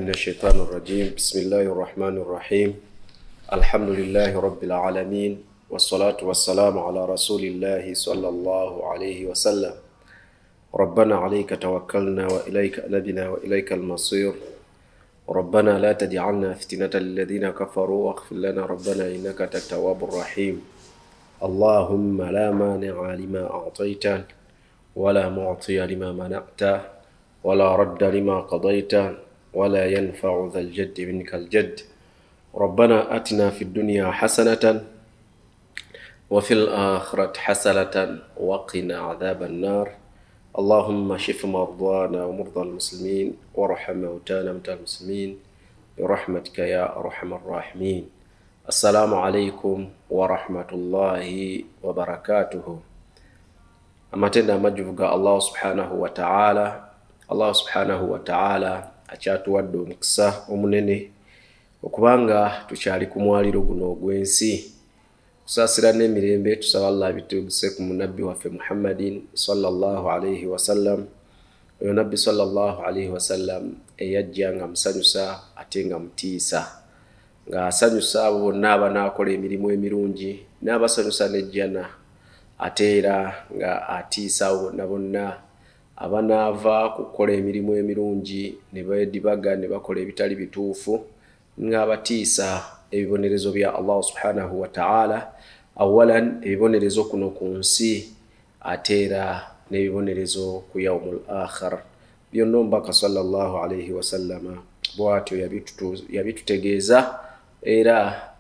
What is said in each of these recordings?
من الشيطان الرجيم. بسم الله الرحمن الرحيم. الحمد لله رب العالمين، والصلاة والسلام على رسول الله صلى الله عليه وسلم. ربنا عليك توكلنا وإليك أنبنا وإليك المصير. ربنا لا تجعلنا فتنة للذين كفروا واغفر لنا ربنا إنك أنت التواب الرحيم. اللهم لا مانع لما أعطيت ولا معطي لما منعت ولا رد لما قضيت ولا ينفع ذا الجد منك الجد. ربنا آتنا في الدنيا حسنة وفي الآخرة حسنة وقنا عذاب النار. اللهم شف مرضانا ومرضى المسلمين وارحم موتانا موتى المسلمين برحمتك يا أرحم الراحمين. السلام عليكم ورحمة الله وبركاته. Amatenda amajjuvu Allah subhanahu wa ta'ala. Allah subhanahu wa ta'ala akyatuwadde omukisa omunene okubanga tukyali ku mwaliro guno ogw'ensi. Kusaasira n'emirembe tusaba Allah bitugise ku munabbi waffe Muhammadin sallallahu alayhi wa sallam. Oyo nabbi sallallahu alayhi wa sallam eyajja nga musanyusa ate nga mutiisa, nga asanyusa abo bonna abanaakola emirimu emirungi n'abasanyusa n'ejjana, ate era nga atiisa abo bonna bonna abanaava kukola emirimu emirungi ne beedibaga ne bakola ebitali bituufu, nga abatiisa ebibonerezo bya Allah subhanahu wa ta'ala. Awalan ebibonerezo kuno ku nsi, ate era n'ebibonerezo ku yaumul akhir. Byonna omubaka sallallahu alayhi wa sallama bw'atyo yabitutegeeza era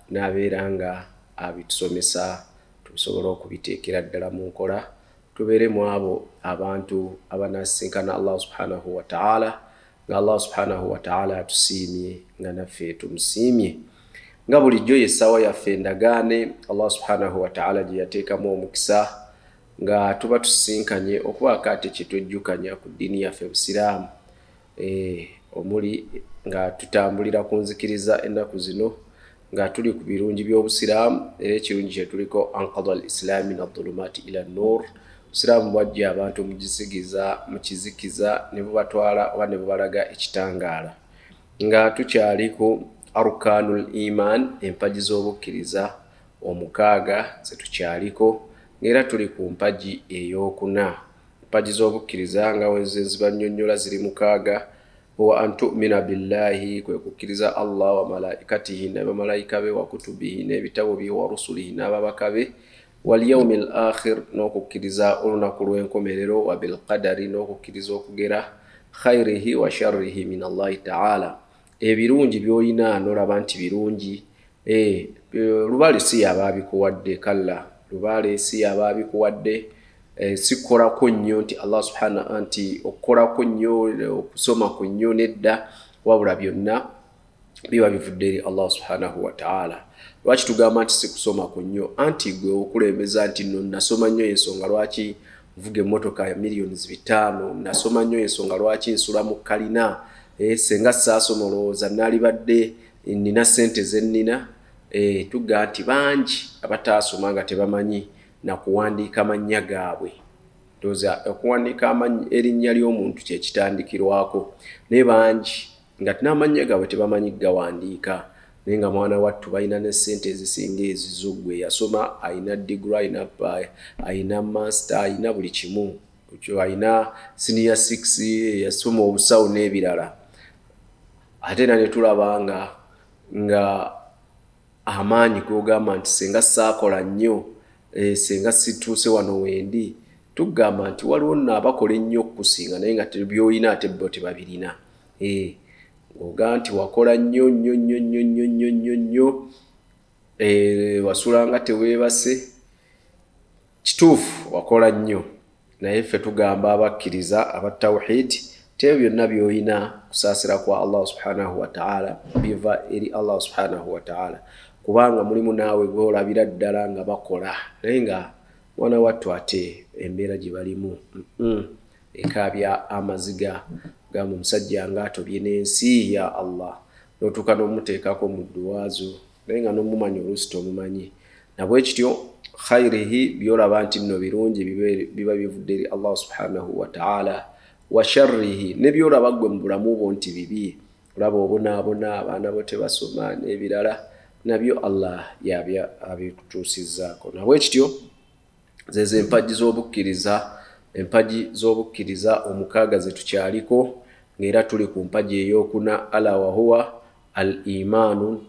n'abeera nga abitusomesa tusobole okubiteekera ddala mu nkola, tubeere mu abo abantu abanasinkana Allah subhanahu wa ta'ala, nga Allah subhanahu wa ta'ala atusiimye nga naffe tumusiimye. Nga bulijjo yessawa yaffe endagaane Allah subhanahu wa ta'ala gye yateekamu omukisa nga tuba tusinkanye okubaako ate kyetujjukanya ku ddiini yaffe Busiraamu, omuli nga tutambulira ku nzikiriza ennaku zino nga tuli ku birungi by'Obusiraamu, era ekirungi kye tuliko anqadha al-islaam min adh-dhulumaati ila an-nuur. Obusiraamu bwajja abantu mu kizikiza ne bubatwala oba ne bubalaga ekitangaala, nga tukyali ku arkaanul iman, empagi z'obukkiriza omukaaga ze tukyaliko, ng'era tuli ku mpagi ey'okuna. Empagi z'obukkiriza nga wenzibannyonnyola ziri mukaaga. Huwa an tu'mina billahi, kwe kukkiriza Allah wa malaikatihi ne bamalayika be, wa kutubihi n'ebitabo bye, wa rusulihi n'ababaka be, wal yawmil akhir n'okukkiriza olunaku lw'enkomerero, wa bil qadari n'okukkiriza okugera, khairihi wa sharrihi min Allahi ta'ala. Ebirungi by'olina n'olaba nti birungi, lubaale si yaba abikuwadde, kalla lubaale si yaba abikuwadde. Sikolako nnyo nti Allah subhanahu nti okukolako nnyo okusoma ku nnyo nedda, wabula byonna biba bivudde eri Allah subhanahu wa ta'ala. Lwaki tugamba nti sikusoma ku nnyo? Anti gwe okulembeza nti nno nasoma nnyo ensonga lwaki nvuga emmotoka ya millions 5, nasoma nnyo ensonga lwaki nsula mu kalina, senga saasoma olowooza naalibadde nina ssente ze nnina. Tugamba nti bangi abataasoma nga tebamanyi na kuwandiika mannya gaabwe. Toza okuwandiika erinnya ly'omuntu kye kitandikirwako, ne bangi nga n'amannya gaabwe tebamanyi gawandiika, naye nga mwana wattu balina ne ssente ezisinga ezizo. Yasoma, ayina degree, ayina master, ayina buli kimu, ayina senior 6, yasoma obusawo n'ebirala. Ate ne tulaba nga amaanyi g'ogamba nti senga saakola nnyo, senga situuse wano wendi, tugamba nti waliwo nno abakola ennyo okukusinga naye nga by'olina ate bo tebabirina. Ng'ogamba nti wakola nnyo nnyo nnyo nnyo nnyo nnyo nnyo nnyo, wasulanga teweebase, kituufu wakola nnyo, naye ffe tugamba abakkiriza aba tawhid tebyo byonna by'olina kusaasira kwa Allah subhanahu wa ta'ala biva eri Allah subhanahu wa ta'ala, kubanga mulimu naawe gw'olabira ddala nga bakola naye nga mwana wattu ate embeera gye balimu ekaabya amaziga. Gamba omusajja nga atobye n'ensi ya Allah, n'otuuka n'omuteekako mu ddwaazo naye nga n'omumanyi oluusi tomumanyi. Nabwe kityo khairihi by'olaba nti nno birungi biba bivudde eri Allah subhanahu wa ta'ala, wa sharrihi ne by'olaba gwe mu bulamu bwo nti bibi olaba obonaabona abaana bo tebasoma n'ebirala nabyo Allah yabya abitutuusizzaako. Nabwe kityo zezo empagi z'obukkiriza omukaaga ze tukyaliko, ng'era tuli ku mpagi ey'okuna, ala wa huwa al-imaanu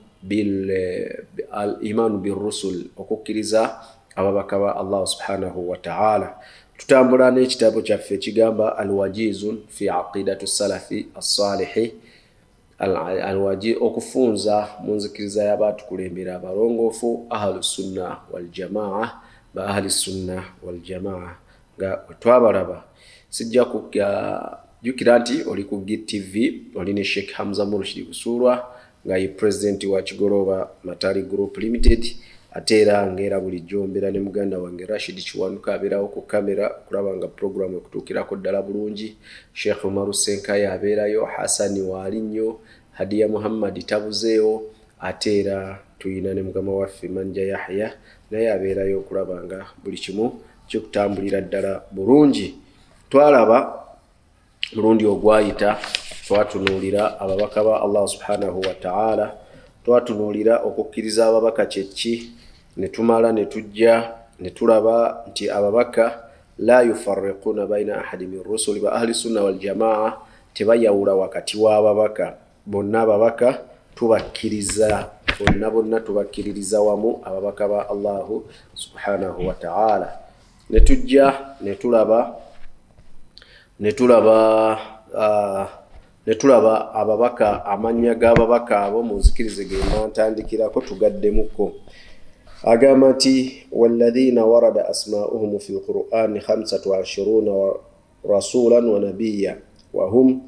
birrusul, okukkiriza ababaka ba Allah subhanahu wa ta'ala. Tutambula n'ekitabo kyaffe ekigamba al-wajizun fi aqidatu salafi as-salihi, okufunza mu nzikiriza y'abaatukulembera abalongoofu ahlu sunna wal jamaa, ba ahli sunna wal jamaa. Nga twabalaba sijja kujjukira nti oli ku GTV, oli ne Sheikh Hamza Murshid Busurwa nga ye president wa Kigoroba Matali Group Limited, ate era ng'era bulijjo mbeera ne muganda wange Rashid Kiwanuka abeerawo ku kamera okulaba nga programu ekutuukirako ddala bulungi. Sheikh Umaru Senkaya abeerayo, Hassani Waalinnyo, Hadiya Muhammad tabuzeewo, ate era tuyina ne mugama waffe Manja Yahya naye abeerayo okulaba nga buli kimu kikutambulira ddala bulungi. Twalaba mulundi ogwayita twatunuulira ababaka ba Allah subhanahu wa ta'ala, twatunuulira okukkiriza ababaka kyeki, ne tumala ne tujja ne tulaba nti ababaka la yufarriquna baina ahadi min rusuli, ba ahli sunna wal jamaa tebayawula wakati w'ababaka bonna. Ababaka tubakkiriza bonna tubakkiririza wamu ababaka ba Allah subhanahu wa ta'ala. Ne tujja ne tulaba ababaka, amannya g'ababaka abo mu nzikirize ge ntandikirako tugaddemuko. Agamba nti walladhina warada asma'uhum fil Qur'ani 25 rasulan wa nabiyya wa hum,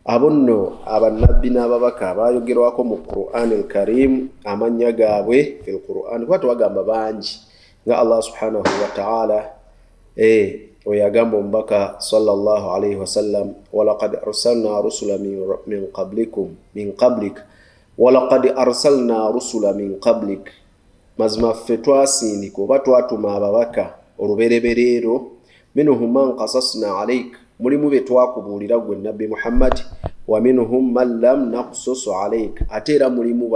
abonno abannabbi n'ababaka abayogerwako mu Qur'an al-Karim amannya gaabwe fil Qur'an, kuba tewagamba bangi nga Allah subhanahu wa ta'ala oyagamba omubaka sallallahu alayhi wasallam, walaqad arsalna rusula min qablik walaqad arsalna rusula min qablik, mazima ffe twasindika oba twatuma ababaka olubereberero, minhum man qasasna alayk, mulimu be twakubuulira gwe nabbi Muhammad, wa minhum man lam naqsus alayk, ate era mulimu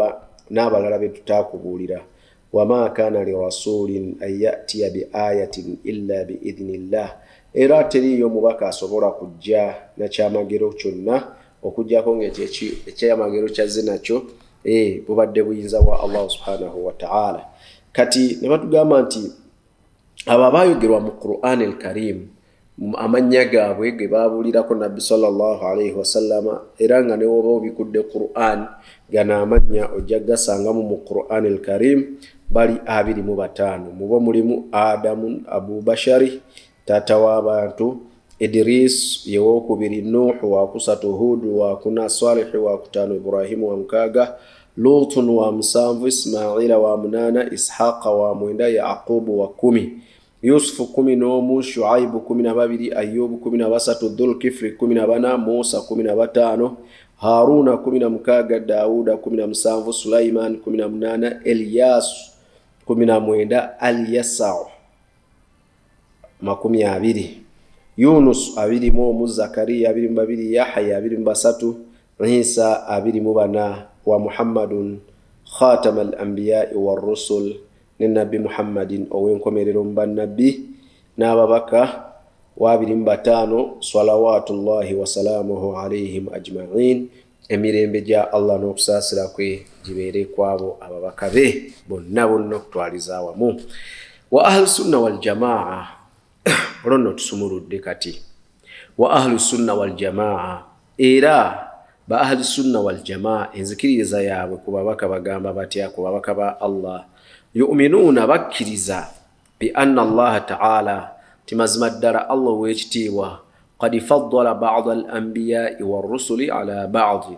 n'abalala be tutakubuulira. وما كان لرسول أن يأتي بآية إلا بإذن الله, era teriyo mubaka asobola kujja na kyamagero kyonna okujjako ekyamagero kyazze nakyo bubadde buyinza bwa Allah subhanahu wa ta'ala. Kati ne batugamba nti abo abayogerwa mu Qur'an al-Karim amannya gaabwe ge baabulirako nabbi sallallahu alayhi wasallama, era nga ne woba obikudde Qur'an gana amannya ojja gasangamu mu Qur'an al-Karim bali 25. Mubo mulimu Adamu Abu Bashari tata w'abantu, Idris yewokubiri, Nuhu wa kusatu, Hudu wa kuna, Salih wa kutano, Ibrahimu wa mkaga, Lutun wa musanvu, Ismaila wa munana, Ishaqa wa mwenda, Yaqubu wa 10, Yusufu 11, Shuaibu 12, Ayubu 13, Dhulkifli 14, Musa 15, Haruna 16, Dauda 17, Sulaiman 18, Elias 19, Al-Yasa'u 20, Yunus 21, Zakaria 22, Yahya 23, Isa 24, wa Muhammadun khatamal anbiya'i war rusul, ne nabbi Muhammadin owenkomerero mbannabbi n'ababaka wa 25, salawatullahi wa salamuhu alayhim ajma'in, emirembe gya Allah n'okusaasira kwe gibeere kwabo ababaka be bonna okutwaliza awamu. Wa ahlu sunna wal jamaa, olonno tusumuludde kati wa ahlu sunna wal jamaa, era ba ahlu sunna wal jamaa enzikiriza yaabwe ku babaka bagamba batya ku babaka ba Allah, yu'minuna bakkiriza bi anna Allah ta'ala timazima ddala Allah w'ekitiibwa qad faddala ba'd al-anbiya'i war-rusuli ala ba'd,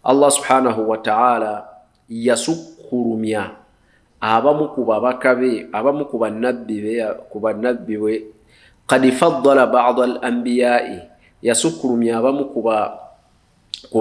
Allah subhanahu wa ta'ala yasukkurumya abamu ku babaka be, abamu ku bannabbi be, qad faddala ba'd al-anbiya'i, yasukkurumya abamu ku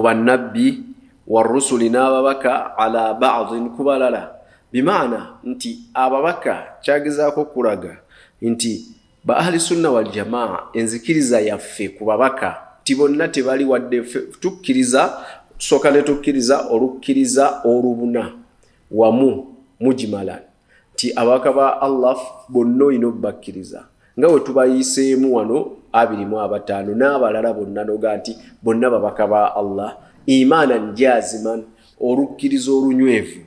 bannabbi, war-rusuli n'ababaka ala ba'd kubalala, bimaana nti ababaka kyagezaako kulaga nti ba ahli sunna wal jamaa enzikiriza yaffe ku babaka ti bonna tebali wadde tukkiriza tusooka ne tukkiriza olukkiriza olubuna wamu mujmalan ti ababaka ba Allah bonna olina obbakkiriza nga bwe tubayiseemu wano 25 n'abalala bonna noga nti bonna babaka ba Allah imanan jaziman olukkiriza olunywevu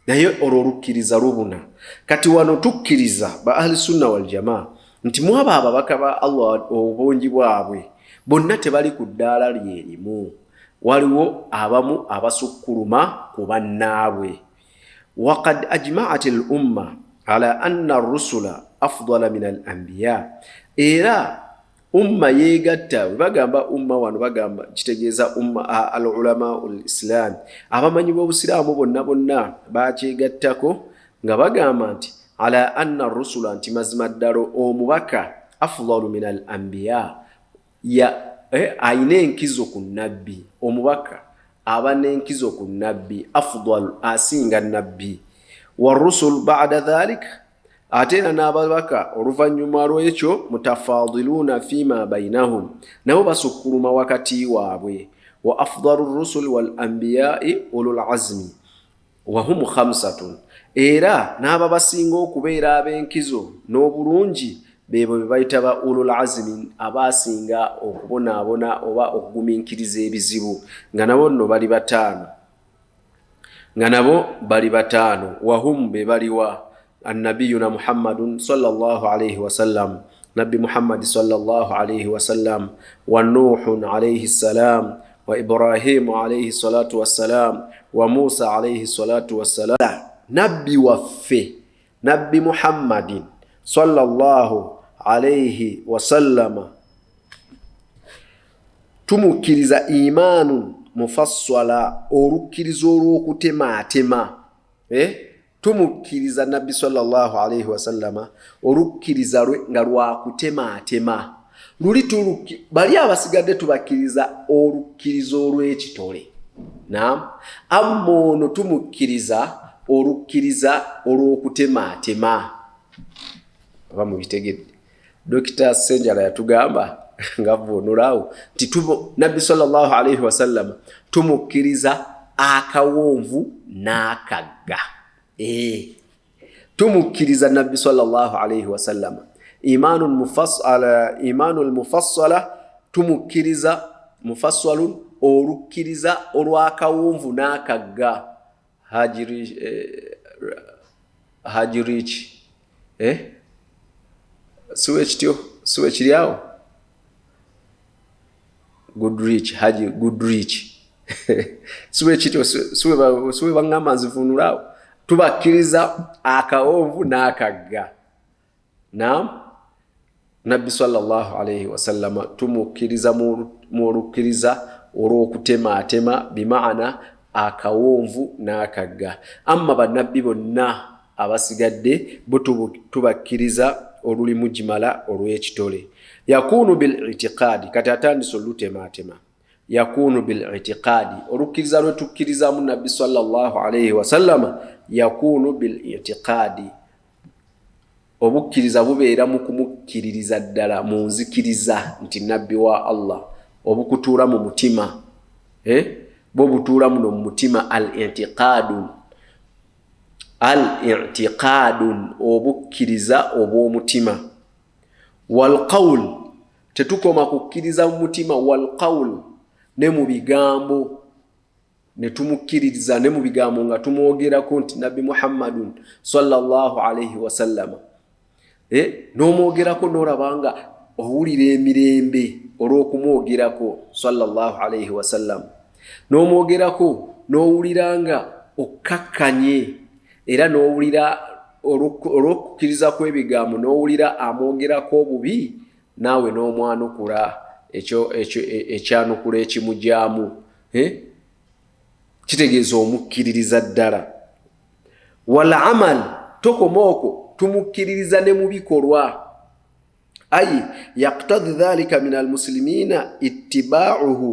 naye olukkiriza lubuna kati wano tukkiriza ba ahli sunna wal jamaa nti mwaba ababaka ba Allah obungi bwabwe bonna tebali ku ddaala lyerimu waliwo abamu abasukkuluma ku bannaabwe waqad ajma'at al umma ala anna ar-rusula afdala min al-anbiya era umma yegatta bagamba umma wano bagamba kitegeeza umma al-ulama al-islam abamanyi b'obusiraamu bonna bakyegattako nga bagamba nti ala anna ar-rusula nti mazima ddala omubaka afdalu min al-anbiya ayina enkizo ku nabbi omubaka aba n'enkizo ku nabbi afdal asinga nabbi warusul ba'da dhalik atena n'ababaka oluvannyuma lw'ekyo mutafadiluna fima bainahum nabo basukkuluma wakati waabwe wa afdalu rusul wal anbiya'i ulul azmi wa hum khamsatun era n'aba basinga okubeera ab'enkizo n'obulungi bebo bayita ba ulul azmi abasinga okubonaabona oba okugumiikiriza ebizibu nga nabo nno bali bataano wahum be baliwa annabiyuna muhammadun sallallahu alayhi wasallam nabbi muhammadi sallallahu alayhi wasallam wa nuhun alayhi salam wa ibrahimu alayhi salatu wassalam wa musa alayhi salatu wassalam nabbi waffe nabbi muhammadin sallallahu alayhi wasallama tumukkiriza imaanu mufassala olukkiriza olw'okutemaatema tumukkiriza nabbi sallallahu alayhi wasallama olukkiriza nga lwakutemaatema luli bali abasigadde tubakkiriza olukkiriza olw'ekitole amma ono tumukkiriza olukkiriza olw'okutemaatema aba mubitegedde Dr. Senjala yatugamba ngavunulawo nti nabbi sallallahu alayhi wasallam tumukkiriza akawonvu n'akagga tumukkiriza nabbi sallallahu alayhi wasallam imanul mufassala tumukkiriza mufassalun olukkiriza olw'akawonvu n'akagga hajirich suwe chiriao Goodrich suwe chityo suwe bangama nzifunulao tubakkiriza akawonvu n'akagga nabbi sallallahu alayhi wasallam tumukkiriza mu olukkiriza olw'okutemaatema bimaana akawonvu n'akagga amma bannabbi bonna abasigadde bo tubakkiriza oluli mujmala olw'ekitole yakunu bil itiqadi kati atandise olutemaatema yakunu bil itiqadi olukkiriza lwetukkirizamu nabbi sallallahu alayhi wasallama yakunu bil itiqadi obukkiriza bubeera mu kumukkiririza ddala mu nzikiriza nti nabbi wa Allah obukutuula mu mutima bo butuula muno mu mutima al-i'tiqadun obukkiriza obw'omutima wal qawl tetukoma kukkiriza mu mutima wal qawl ne mu bigambo ne tumukkiririza ne mu bigambo nga tumwogerako nti nabbi muhammadun sallallahu alayhi wasallam n'omwogerako n'olabanga owulira emirembe olw'okumwogerako sallallahu alayhi wasallam n'omwogerako n'owuliranga okkakkanye era n'owulira olw'okukkiriza kw'ebigambo n'owulira amwogerako obubi naawe n'omwanukula ekyanukula ekimujaamu kitegeeza omukkiririza ddala wal amal tokoma okwo tumukkiririza ne mu bikolwa ayi yaqtadi dhalika min almuslimina ittiba'uhu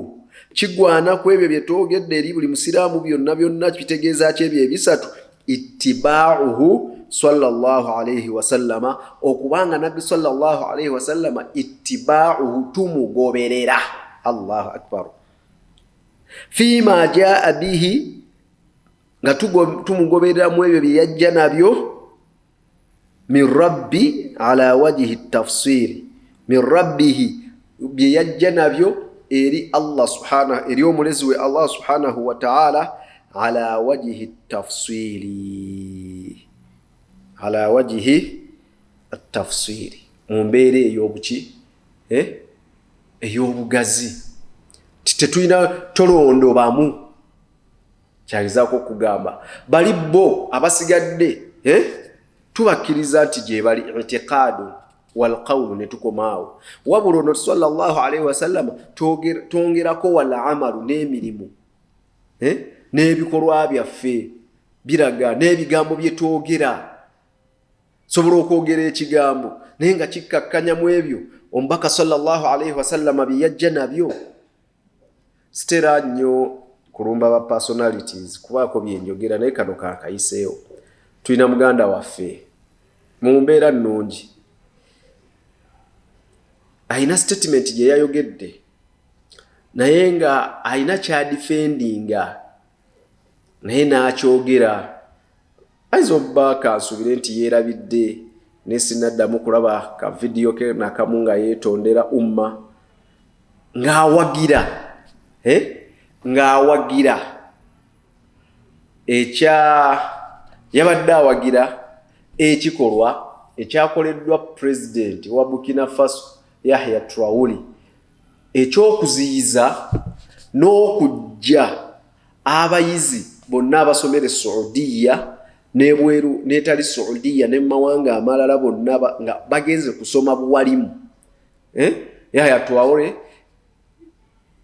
kigwana ku ebyo bye twogedde eri buli musiraamu byonna kitegeeza ki ebyo ebisatu ittiba'uhu sallallahu alayhi wasallama okubanga nabbi sallallahu alayhi wasallama ittiba'uhu tumugoberera Allahu akbar fima jaa bihi nga tumugobereramu ebyo bye yajja nabyo min rabbi ala wajhi tafsiri min rabbihi bye yajja nabyo eri Allah subhanahu eri omulezi we Allah subhanahu wa ta'ala ala wajhi tafsiri ala wajhi tafsiri mu mbeera ey'obuki ey'obugazi tetulina tolondobamu kyagezaako okugamba bali bo abasigadde tubakkiriza nti gye bali itiqaadu walqawlu ne tukomaawo wabula ono sallallahu alaihi wasallam twongerako wal amalu n'emirimu n'ebikolwa byaffe biraga n'ebigambo bye twogera sobola okwogera ekigambo naye nga kikkakkanya mu ebyo omubaka sallallahu alaihi wasallam bye yajja nabyo sitera nnyo kulumba ba personalities kubaako byenjogera naye kano kaakayiseewo tulina muganda waffe mu mbeera nnungi ayina statement gye yayogedde naye nga ayina kyadifendinga naye n'akyogera ayinza obba kansubire nti yeerabidde naye sinaddamu kulaba ka vidiyo ke nakamu nga yeetondera umma ng'awagira yabadde awagira ekikolwa ekyakoleddwa president wa Burkina Faso Yahya Traore ekyokuziyiza n'okujja abayizi bonna abasomera Saudiya n'ebweru n'etali Saudiya ne mawanga amalala bonna nga bagenze kusoma buwalimu Yahya Traore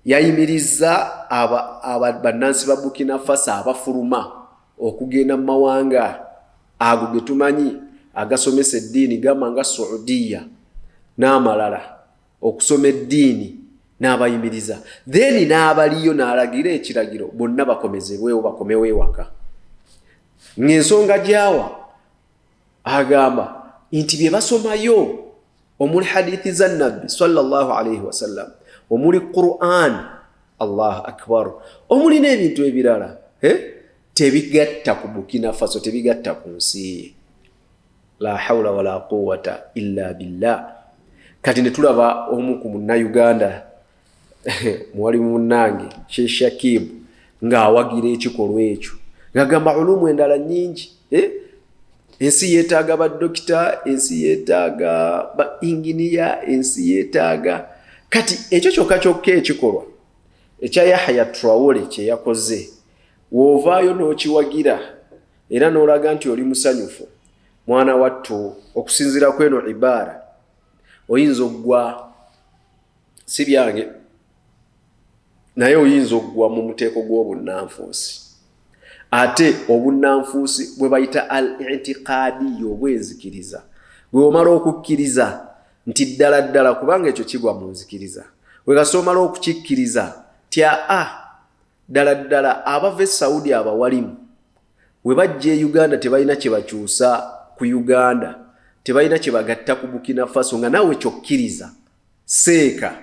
yayimiriza bannansi ba Burkina Faso abafuluma okugenda mu mawanga ago ge tumanyi agasomesa eddiini gamba nga Saudiya n'amalala okusoma eddiini n'abayimiriza then n'abaliyo n'alagira ekiragiro bonna bakomezebwewo bakomewo ewaka ng'ensonga gyawa agamba nti bye basomayo omuli hadithi za nabbi sallallahu alaihi wasallam omuli Qur'an Allah akbar omuli n'ebintu ebirala tebigatta ku Burkina Faso tebigatta ku nsi la hawla wala quwwata illa billah kati ne tulaba omu ku Munnayuganda mwalimu munnange Sheikh Shakib ng'awagira ekikolwa ekyo ng'agamba ulumu endala nnyingi ensi yeetaaga badokita ensi yeetaaga ba inginiya ensi yeetaaga kati ekyo kyokka kyokka ekikolwa ekya Yahya Traore kye yakoze wovaayo n'okiwagira era n'olaga nti oli musanyufu mwana wattu okusinziira kweno ibaara oyinza oggwa si byange naye oyinza oggwa mu muteeko gw'obunnanfuusi ate obunnanfuusi bwe bayita al-i'tiqaadi obwenzikiriza bwe omala okukkiriza nti ddala ddala kubanga ekyo kigwa mu nzikiriza bwe kasi omala okukikkiriza ddala ddala abava e Saudi abawalimu bwe bajja e Uganda tebalina kye bakyusa ku Uganda tebalina kye bagatta ku Burkina Faso nga naawe kyokkiriza seeka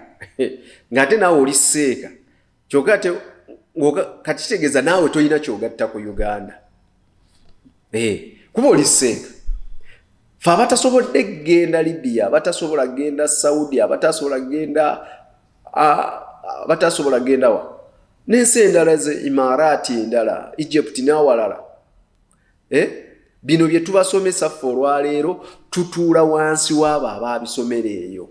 ng'ate naawe oli seeka kyokka kati kitegeeza naawe tolina kyogatta ku Uganda kuba oli seeka fe abatasobodde genda Libya abatasobola genda Saudi abatasobola genda wa n'ensi endala ze Imarati endala Egypt n'awalala bino bye tubasomesa ffe olwaleero tutuula wansi w'abo abaabisomera eyo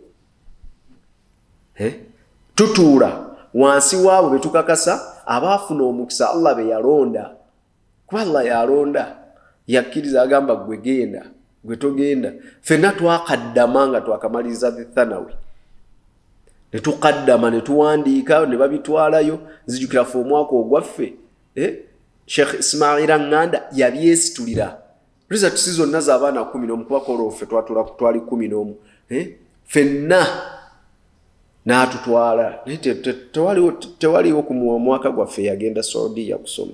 tutuula wansi w'abo be tukakasa abaafuna omukisa Allah be yalonda kuba Allah yalonda yakkiriza agamba gwe genda gwe togenda ffenna twakaddama nga twakamaliriza thanawi ne tukaddama ne tuwandiika ne babitwalayo nzijukira fe omwaka ogwaffe Sheikh Ismaila Nganda yabyesitulira result zonna z'abaana 11 kuba koloffe twali 11 ffenna n'atutwala tewaliwo ku mwaka gwaffe yagenda Saudi kusoma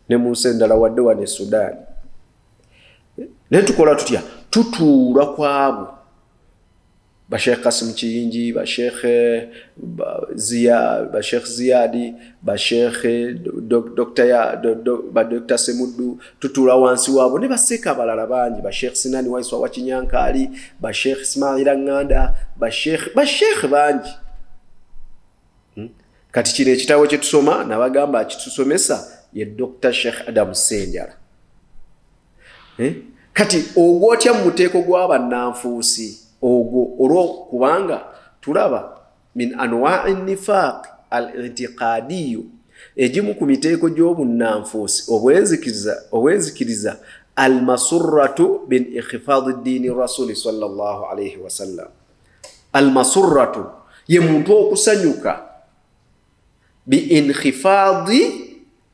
ne mu nsi endala wadde wane Sudan ne tukola tutya tutuula kwabo Sheikh Qasim Chiyingi, Sheikh Ziyadi, Sheikh Dr. Semuddu tutula wansi wabo ne baseka abalala bangi, Sheikh Sinani Waiswa wa Kinyankali, Sheikh Ismaila Nganda, Sheikh bangi. Kati kino ekitabo kye tusoma nabagamba akitusomesa ye Dr. Sheikh Adam Senjala. Kati ogwo otya mu muteeko gw'abannanfuusi ogwo olw'okubanga tulaba min anwa'i nifaq al-i'tiqadiyu egimu ku miteeko gy'obunnanfuusi obwenzikiriza al-masurratu bin ikhfad ad-dini rasuli sallallahu alayhi wa sallam. Al-masurratu ye muntu okusanyuka bi inkhifadi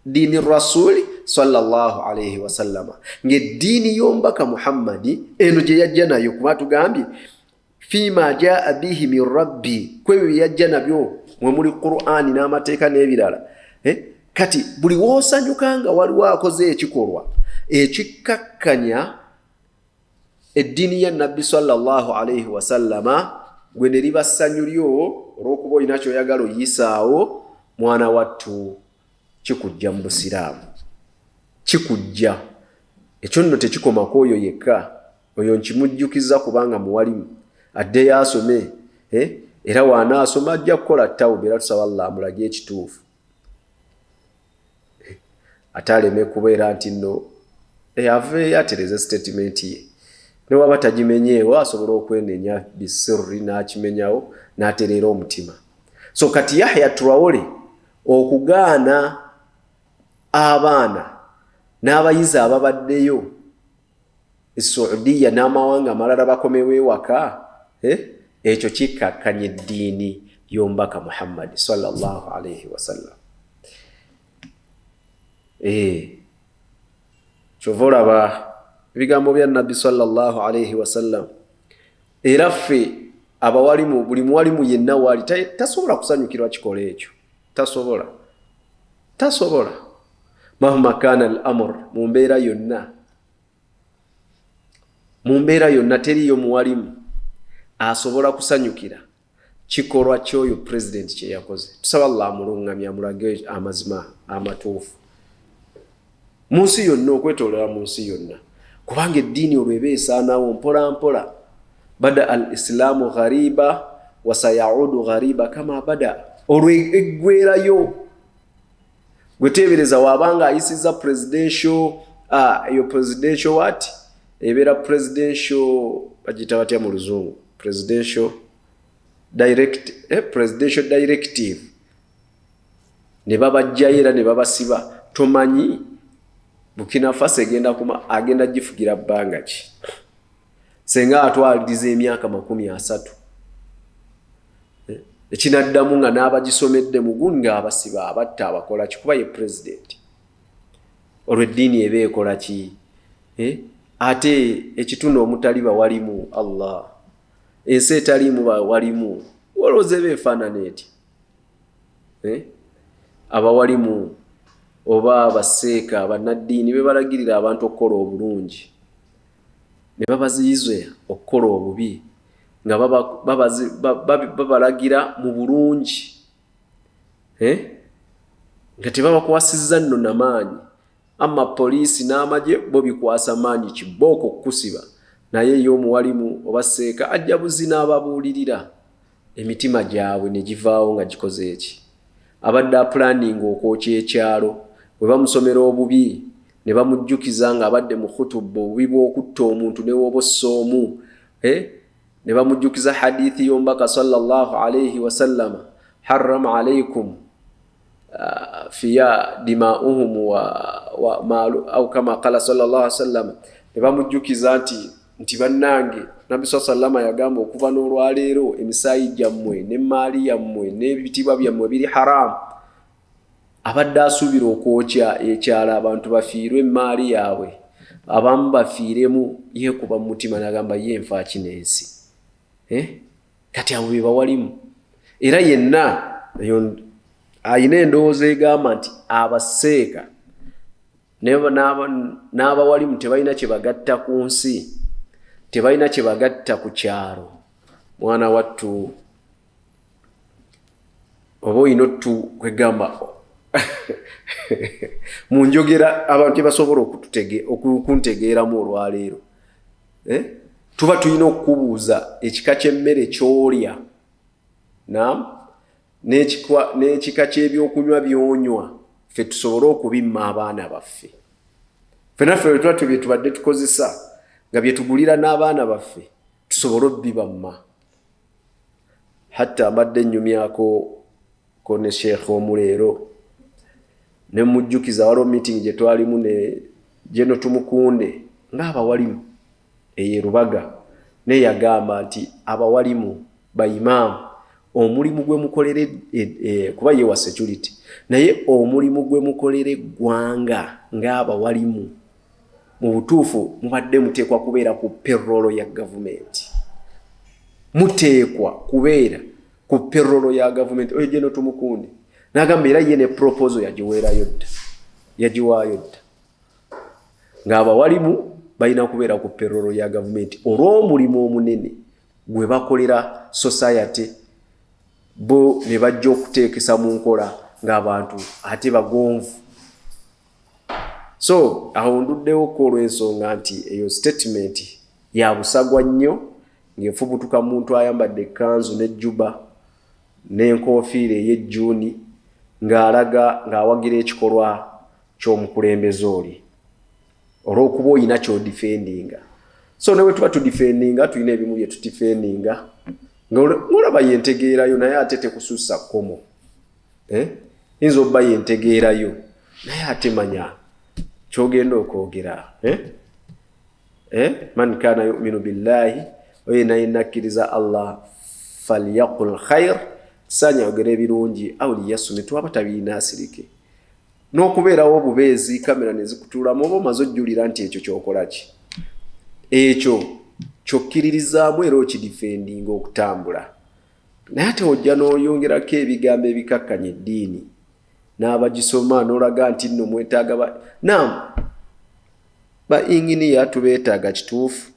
dini rasuli sallallahu alayhi wa sallama ng'eddiini y'omubaka Muhammadi eno gye yajja nayo kuba tugambye fima jaa bihi min rabbi kwebyo yajja nabyo mwe muli Qur'ani n'amateeka n'ebirala. Kati buli woosanyukanga waliwo akoze ekikolwa ekikkakkanya eddiini ya nabbi sallallahu alayhi wa sallama gwe ne liba ssanyu lyo olw'okuba olina ky'oyagala oyisaawo mwana wattu kikujja mu Busiraamu. Kikujja ekyo nno tekikomako oyo yekka, oyo nkimujjukiza kubanga muwalimu adde yasome era waanaasoma ajja kukola ttawuba era tusaba Allah amulage ekituufu ate aleme kubeera nti nno aveeyo atereze statement ye ne waba tagimenyeewo asobola okwenenya bisirri n'akimenyawo n'atereera omutima. So kati Yahya Traore okugaana abaana n'abayizi ababaddeyo Saudiya n'amawanga amalala bakomewo ewaka ekyo kikkakkanya eddiini y'omubaka Muhammad sallallahu alayhi wa sallam. Kyova olaba ebigambo bya nabbi sallallahu alayhi wa sallam era ffe abawalimu buli muwalimu yenna waali tasobola kusanyukirwa kikola ekyo, tasobola mahma kana al-amr mu mbeera yonna teriyo muwalimu asobola kusanyukira kikolwa ky'oyo president kye yakoze. Tusaba Allah amulungamya amulage amazima amatuufu mu nsi yonna, okwetoolera mu nsi yonna, kubanga eddiini olwo eba esaanawo mpola mpola. Bada al-islamu ghariba wa sayaudu ghariba kama bada, olwo eggweerayo. Gweteebereza wabanga ayisiza presidential yo presidential what ebeera presidential bagita batya mu luzungu presidential directive ne babajjayo era ne babasiba, tomanyi Burkina Faso agenda gifugira bbanga ki senga atwaliriza emyaka 30 ekinaddamu nga n'abagisomedde mu gundi ng'abasiba abatta abakola kikuba ye president. Olwo eddiini eba ekola ki? Ate ekitundu omutali bawalimu Allah, ensi etalimu bawalimu olowooza eba efaanana eti? Abawalimu oba abaseeka bannaddiini be balagirira abantu okukola obulungi ne babaziyiza okukola obubi nga babalagira mu bulungi nga tebabakwasizza nno namaanyi. Amma poliisi n'amagye bo bikwasa maanyi kibooko okukusiba, naye y'omuwalimu oba seeka ajja buzi n'ababuulirira emitima gyabwe ne givaawo nga gikoze eki. Abadde apulaninga okwokya ekyalo bwe bamusomera obubi ne bamujjukiza nga abadde mu khutuba obubi bw'okutta omuntu ne woba ossa omu, ne bamujjukiza hadithi y'omubaka sallallahu alayhi wa sallam, harrama alaykum fiya dima'uhum wa malu au kama qala sallallahu alayhi wa sallam. Ne bamujjukiza nti bannange nabbi sallallahu yagamba okuva n'olwaleero emisaayi gyammwe n'emmaali yammwe n'ebitibwa byammwe biri haramu. Abadde asuubira okwokya ekyala abantu bafiirwe emmaali yaabwe, abamu bafiiremu, yeekuba mu mutima n'agamba ye nfa kinensi. Kati abo be bawalimu era yenna ayina endowooza egamba nti abaseeka n'abawalimu tebalina kye bagatta ku nsi, tebalina kye bagatta ku kyalo, mwana wattu oba olina ottu kwegamba mu njogera abantu basobola okuntegeeramu olwaleero tuba tulina okukubuuza ekika ky'emmere ky'olya n'ekika ky'ebyokunywa by'onywa ffe tusobole okubimma abaana baffe ffenaffe bwe tuba bye tubadde tukozesa nga bye tugulira n'abaana baffe tusobole obbibamma. Hatta mbadde nnyumyako ko ne Sheikh omuleero ne mujjukiza waliwo meeting gye twalimu ne Jeno Tumukunde ng'abawalimu eye Rubaga naye yagamba nti abawalimu bayimaamu omulimu gwe mukolere kuba ye wa security naye omulimu gwe mukolere eggwanga ng'abawalimu mu butuufu mubadde muteekwa kubeera ku payroll ya gavumenti. Muteekwa kubeera ku payroll ya gavumenti. Oyo Jeno Tumukunde n'agamba era ye ne proposal yagiwaayo dda ng'abawalimu balina kubeera ku payroll ya gavumenti olw'omulimu omunene gwe bakolera society bo ne bajja okuteekesa mu nkola ng'abantu ate bagonvu. So awo nduddewo ko olw'ensonga nti eyo statement ya busagwa nnyo ng'efubutuka muntu ayambadde ekkanzu n'ejjuba n'enkofiira ey'ejjuuni ng'alaga ng'awagira ekikolwa ky'omukulembeze oli olw'okuba oyina ky'odifendinga. So ne bwe tuba tudifendinga tulina ebimu bye tudifendinga ng'olaba yentegeerayo naye ate tekusussa kkomo. Yinza obba yentegeerayo naye ate manya ky'ogenda okwogera. Man kana yu'minu billahi oyo yenna akkiriza Allah falyaqul khair sanya ogere ebirungi aw liyasumi twaba tabiina asirike n'okubeerawo obubeezi kamera ne zikutuulamu oba omaze ojjulira nti ekyo ky'okola ki ekyo ky'okkiririzaamu era okidifendinga okutambula. Naye ate ojja n'oyongerako ebigambo ebikakkanya eddiini n'abagisoma n'olaga nti nno mwetaaga ba inginiya tubeetaaga kituufu,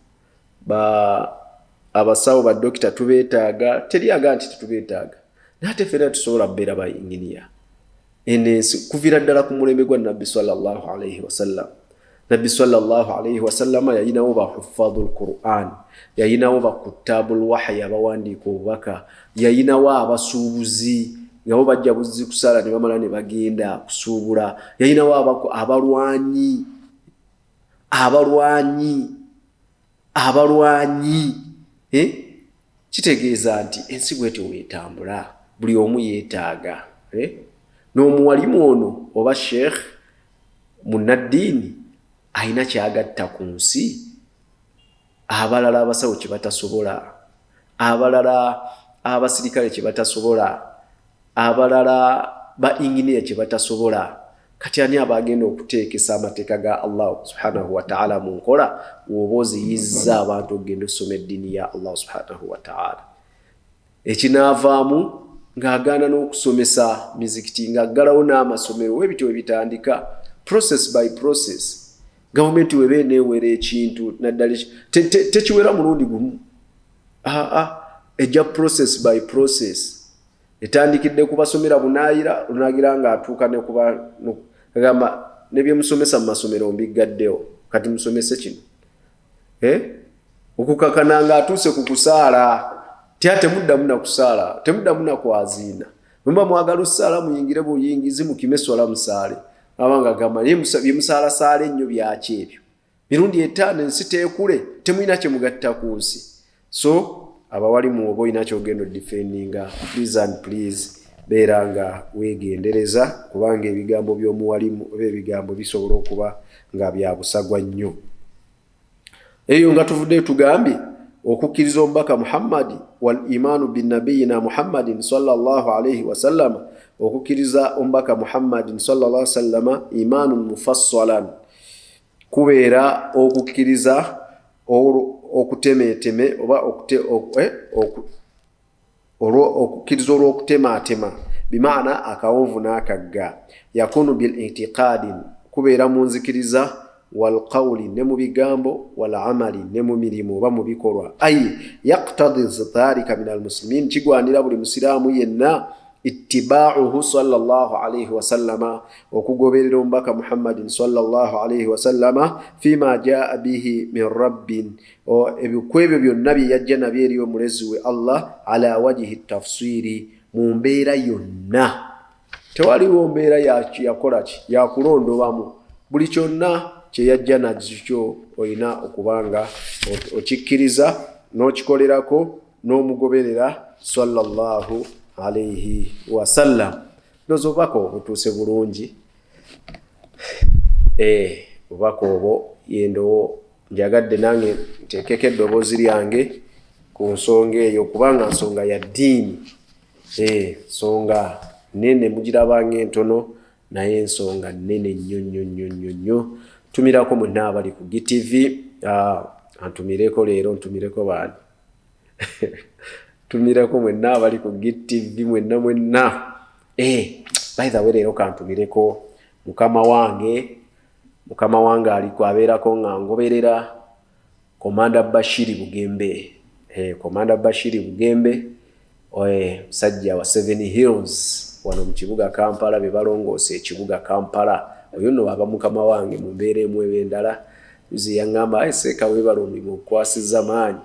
abasawo ba dokita tubeetaaga, teryaga nti tubeetaaga naye ate ffenna tusobola beera ba inginiya enensi kuviira ddala ku mulembe gwa Nabbi sallallahu alayhi wasallam. Nabbi sallallahu alayhi wasallam yayinawo ba huffadhul Qur'an, yayinawo ba kutabul wahyi abawandiika obubaka, yayinawo abasuubuzi nga bo bajja buzzi kusala ne bamala ne bagenda kusuubula, yayinawo abalwanyi kitegeeza nti ensi bwetyo weetambula buli omu yeetaaga. N'omuwalimu ono oba sheikh munnaddiini ayina kyagatta ku nsi, abalala abasawo kye batasobola, abalala abasirikale kye batasobola, abalala ba inginiya kye batasobola. Kati ani abagenda okuteekesa amateeka ga Allah subhanahu wa ta'ala mu nkola woba oziyizza abantu okugenda okusoma eddiini ya Allah subhanahu wa ta'ala. Ekinaavaamu ng'agaana n'okusomesa mizikiti ng'aggalawo n'amasomero webityo webitandika process by process. Gavumenti weba eneewera ekintu naddala tekiwera mulundi gumu, ejja process by process. Etandikidde kubasomera bunaayira lunagira ng'atuuka ne kuba agamba ne bye musomesa mu masomero mbiggaddewo kati musomese kino. Okukakana ng'atuuse ku kusaala temuddamu na kusaala, temuddamu na kwaziina. Mumba mwagala osaala muyingire buyingizi mukimesola musaale. Abanga agamba bye musaala ennyo byaki ebyo. Mirundi 5 ensi teekule temulina kye mugatta ku nsi. So abawalimu oba olina ky'ogenda odifendinga, please and please beera nga weegendereza kubanga ebigambo by'omuwalimu oba ebigambo bisobola okuba nga bya busagwa nnyo. Eyo nga tuvudde tugambye okukkiriza omubaka Muhammad wal imanu bin nabiyina Muhammadin sallallahu alayhi wa sallam, okukkiriza omubaka Muhammadin sallallahu alayhi wa sallam imanun mufassalan kubeera okukkiriza okutemeteme oba okukkiriza olw'okutematema bimaana akawonvu n'akagga yakunu bil itiqadin kubeera mu nzikiriza wal qawli ne mu bigambo wal amali ne mu mirimu ba mu bikolwa ay yaqtadi dhalika min al muslimin kigwanira buli musiramu yenna ittiba'uhu sallallahu alayhi wa sallama okugoberera ombaka Muhammadin sallallahu alayhi wa sallama fima jaa bihi min rabbin ebikwebyo byonna byajja nabyo eri omulezi we Allah ala wajhi tafsiri mu mbeera yonna tewaliwo mbeera yakola ki yakulondobamu buli kyonna kyeyajja nakyo olina okubanga okikkiriza n'okikolerako n'omugoberera sallallahu alayhi wa sallam. Ndozo obako otuuse bulungi obako obwo yendo njagadde nange nteekeko eddoboozi lyange ku nsonga eyo kubanga nsonga ya ddiini nsonga nene mugirabanga entono naye ensonga nene nnyo. Tumirako mwenna abali ku GTV antumireko leero ntumireko baani tumireko mwenna abali ku GTV mwenna by the way leero kantumireko mukama wange aliko abeerako nga ngoberera Komanda Bashiri Bugembe Komanda Bashiri Bugembe musajja wa 7 Hills wano mu kibuga Kampala be balongoose ekibuga Kampala oyo no aba mukama wange mu mbeera emu ebendala ziyangamba eseka webala omulimu okwasiza maanyi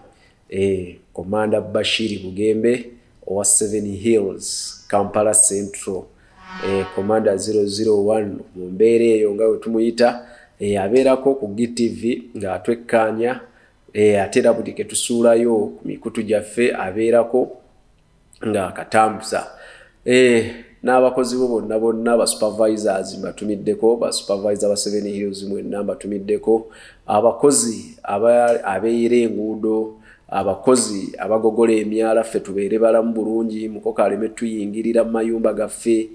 Komanda Bashiri Bugembe owa 7 Hills Kampala Central Komanda 001 mu mbeera eyo nga we tumuyita abeerako ku GTV nga atwekkanya atera buli ke tusuulayo ku mikutu gyaffe abeerako nga akatambuza n'abakozi bo bonna aba supervisors mbatumiddeko ba supervisor ba 7 Hills mwenna mbatumiddeko abakozi abeeyera enguudo abakozi abagogola emyala ffe tubeere balamu bulungi mukoka aleme tuyingirira mu mayumba gaffe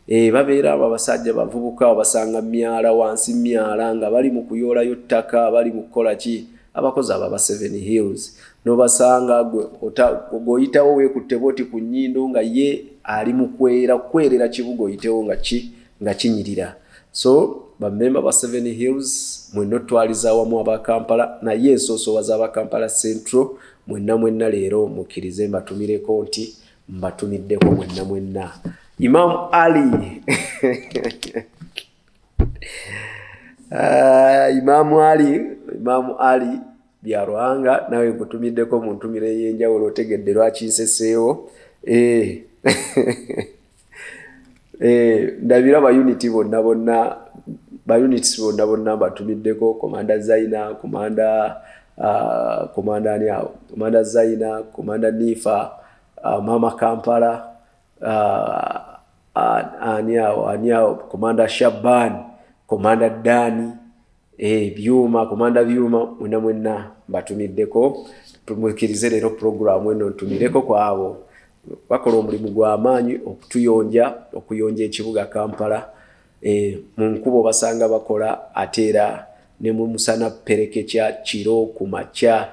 babeera abasajja bavubuka abasanga myala wansi myala nga bali mu kuyoolayo ttaka bali mu kukola ki abakozi aba 7 Hills no basanga goyitawo weekutte boti ku nnyindo nga ye ali mu kwerera kibugo oyitewo nga kinyirira. So bamemba ba 7 Hills mwenna twaliza awamu aba Kampala naye ensoosowaza aba Kampala Central mwenna leero mukkirize mbatumireko nti mbatumiddeko mwenna. Imam Ali Imam Ali byarwanga nawe kutumiddeko mu ntumire y'enjawulo otegedde lwaki nseseewo ndabira ba unity bonna mbatumiddeko Komanda Zaina Komanda Zaina Komanda Nifa Mama Kampala aniao Komanda Shaban Komanda Dani byuma Komanda byuma mwenna mbatumiddeko tumukkirize leero program eno ntumireko kwabo bakola omulimu gw'amaanyi okuyonja ekibuga Kampala mu nkubo basanga bakola ateera ne mu musana perekekya kiro ku makya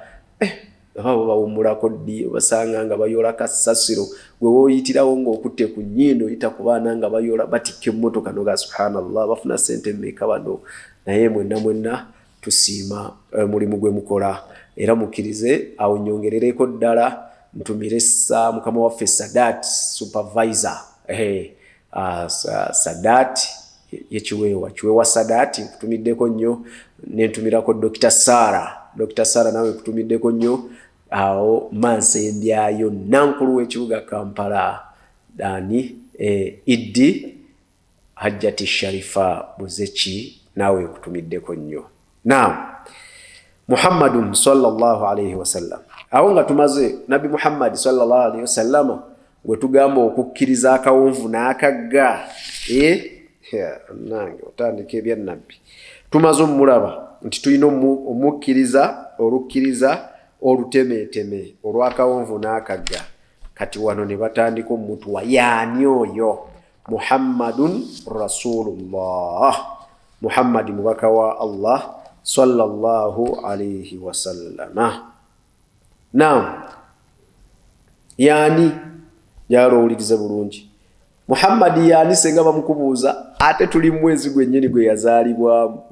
babo bawumulako ddi basanga nga bayola kasasiro gwe woyitirawo ng'okutte ku nnyindo oyita ku baana nga bayola batikka emmotoka noga subhanallah bafuna ssente mmeka bano naye mwenna tusiima mulimu gwe mukola era mukkirize awo nyongerereko ddala ntumiresa mukama waffe Sadat supervisor Sadat kiwewa Sadat nkutumiddeko nnyo nentumirako Dr. Sara nawe nkutumiddeko nnyo awo Mansembyayo nankulu w'ekibuga Kampala dani Iddi Hajjati Sharifa Buzeki nawe nkutumiddeko nnyo. Naam Muhammadun sallallahu alayhi wa sallam awo nga tumaze Nabi Muhammad sallallahu alayhi wa sallam gwe tugamba okukkiriza akawonvu n'akagga nange otandika ebya nabbi tumaze omulaba nti tulina olukkiriza olutemeeteme olw'akawonvu n'akagga kati wano ne batandika omutuwa yaani oyo Muhammadun Rasulullah Muhammad mubaka wa Allah sallallahu alayhi wa sallama. Naam yaani yalowuliriza bulungi Muhammad yaani senga bamukubuuza ate tuli mwezi gwennyini gwe yazaalibwamu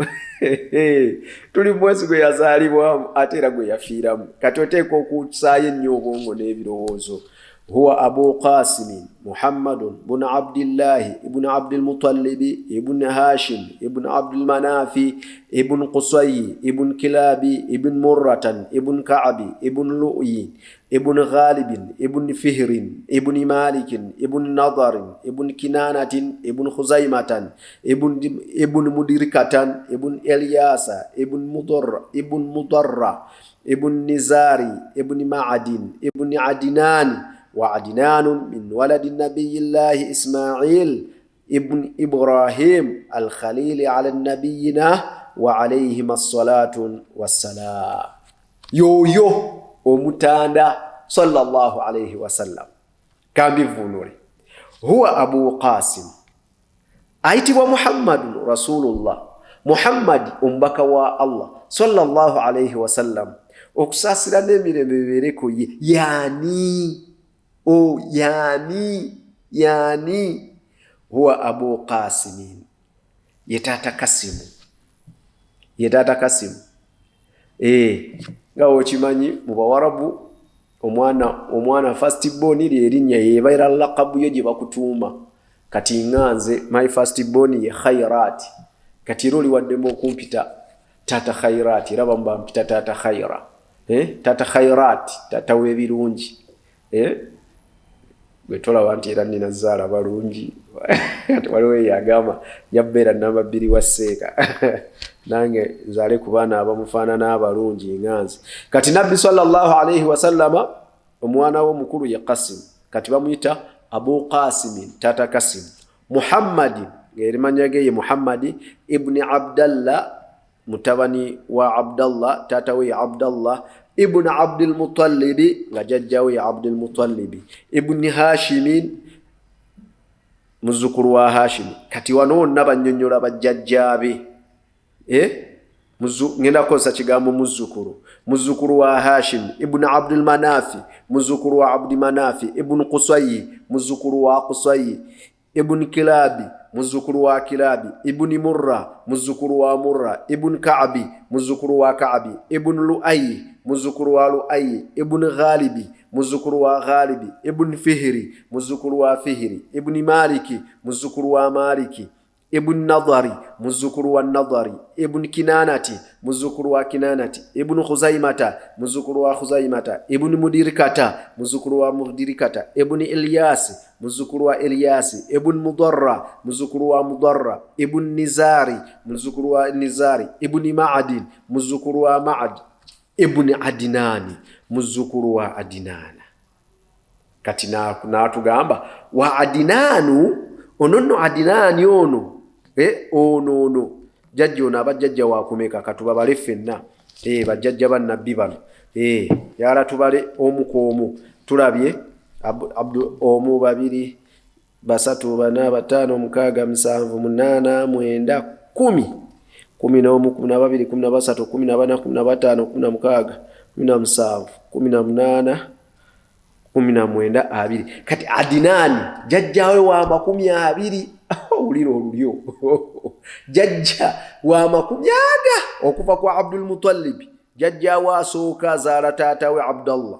tuli mwezi gwe yazaalibwamu ate era gwe yafiiramu. Kati oteekwa okusaayo ennyo obwongo n'ebirowoozo. huwa Abu Qasim Muhammadun ibn Abdillahi ibn Abdul Muttalib ibn Hashim ibn Abdul Manafi ibn Qusay ibn Kilabi ibn Murratan ibn Ka'bi ibn Lu'yi ibn Ghalib ibn Fihrin ibn Malik ibn Nadar ibn Kinanatin ibn Khuzaimatan ibn Mudirikatan ibn Ilyasa ibn Mudarra ibn Nizari ibn Ma'adin ibn Adnan وعدنان من ولد النبي الله إسماعيل ابن إبراهيم الخليل على النبينا وعليهما الصلاة والسلام. يو ومتانا صلى الله عليه وسلم كان بفنوري هو أبو قاسم أيتي ومحمد رسول الله محمد أمبك الله صلى الله عليه وسلم أكساسنا نمير ببريكو yani huwa Abu Qasim yetata Kasimu nga okimanyi mu Bawarabu omwana first born erinnya yebaira laqabu yo gye bakutuuma. Kati nganze my first born ye Khairat, kati roli waddemu okumpita tata Khairat era bampita tata Khaira. Tata Khairat tata w'ebirungi. Gwetola wanti era nina zaala balungi waliwo yagamba yabbeera namba 2 wa Seeka nange nzaale ku baana abamufaanana abalungi nganze. Kati Nabbi sallallahu alayhi wa sallama omwana we mukulu ye Qasim, kati bamuyita Abu Qasim tata Kasim. Muhammad ng'erimanya ge ye Muhammad ibn Abdallah mutabani wa Abdallah tata we Abdallah ibn Abdul Muttalib nga jajjawe Abdul Muttalib ibn Hashim muzukuru wa Hashim. Kati wano nabanyonyola bajjajjabe ngenda kosa kigambo muzukuru wa Hashim ibn Abdul Manafi muzukuru wa Abdi Manafi ibn Qusay muzukuru wa Qusay ibn Kilabi muzukuru wa Kilabi ibn Murra muzukuru wa Murra ibn Ka'bi muzukuru wa Ka'bi ibn Lu'ay muzukuru wa Lu'ay ibn Ghalibi muzukuru wa Ghalibi ibn Fihri muzukuru wa Fihri ibn Maliki muzukuru wa Maliki ibn Nadari muzukuru wa Nadari ibn Kinanati muzukuru wa Kinanati ibn Khuzaimata muzukuru wa Khuzaimata ibn Mudirikata muzukuru wa Mudirikata ibn Ilyas muzukuru wa Ilyasi ibn Mudarra muzukuru wa Mudarra ibn Nizari muzukuru wa Nizari ibn Ma'adin muzukuru wa Ma'ad ibn Adinani muzukuru wa Adinana. Kati na tugamba wa Adinanu onono Adinani ono ono jajja ono abajjajja wakumeka katuba bale ffenna bajjajja bannabbi bano yala tubale omu koomu tulabye Abdu omu 2 3 4 5 6 7 8 9 10 11 12 13 14 15 16 17 18 19 20. Kati Adinani jajjawe wa 20 uliro olulyo jajja wa 10 okuva kwa Abdul Muttalib jajja wa sooka zaala taata we Abdallah